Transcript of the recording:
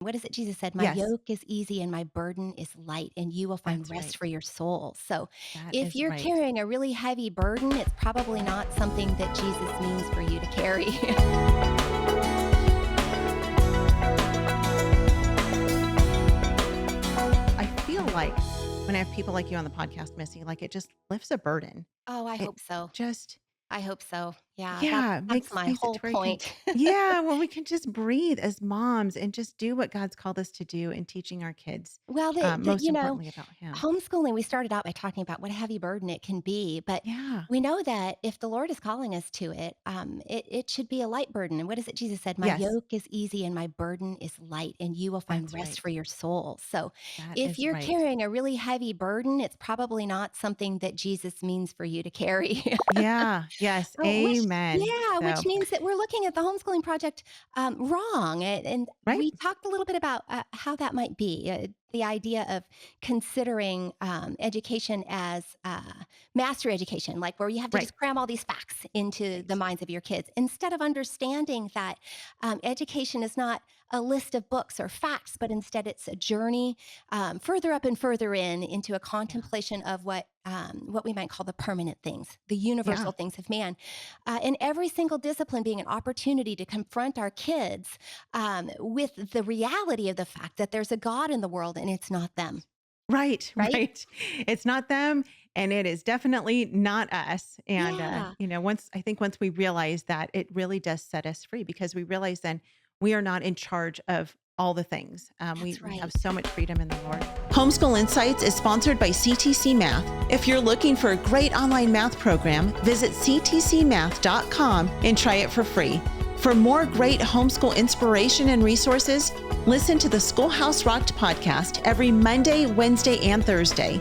What is it Jesus said? "My Yes, yoke is easy and my burden is light, and you will find that's rest right. for your soul." So, That if is you're right. carrying a really heavy burden, it's probably not something that Jesus means for you to carry. I feel like when I have people like you on the podcast, Missy, like it just lifts a burden. Oh, I It hope so. just I hope so. Yeah, that's Yeah, that's my makes it whole to where you can point. yeah, well, we can just breathe as moms and just do what God's called us to do in teaching our kids, Well, most importantly about Him. homeschooling, we started out by talking about what a heavy burden it can be, but Yeah, we know that if the Lord is calling us to it, it should be a light burden. And what is it Jesus said? "My yes, yoke is easy and my burden is light, and you will find that's rest right. for your soul." So That if is you're right. carrying a really heavy burden, it's probably not something that Jesus means for you to carry. Yeah, yes, Oh, amen. which So means that we're looking at the homeschooling project, wrong, and right, we talked a little bit about, how that might be, the idea of considering, education as, mastery education, like, where you have to right, just cram all these facts into the right. minds of your kids, instead of understanding that, education is not a list of books or facts, but instead it's a journey, further up and further into a Yeah, contemplation of what we might call the permanent things, the yeah, universal things of man. And every single discipline being an opportunity to confront our kids with the reality of the fact that there's a God in the world and it's not them, right, right? right. It's not them, and it is definitely not us. And Yeah, once we realize that, it really does set us free because we realize then we are not in charge of all the things. that's We have right. so much freedom in the Lord. Homeschool Insights is sponsored by CTC Math. If you're looking for a great online math program, visit ctcmath.com and try it for free. For more great homeschool inspiration and resources, listen to the Schoolhouse Rocked podcast every Monday, Wednesday, and Thursday.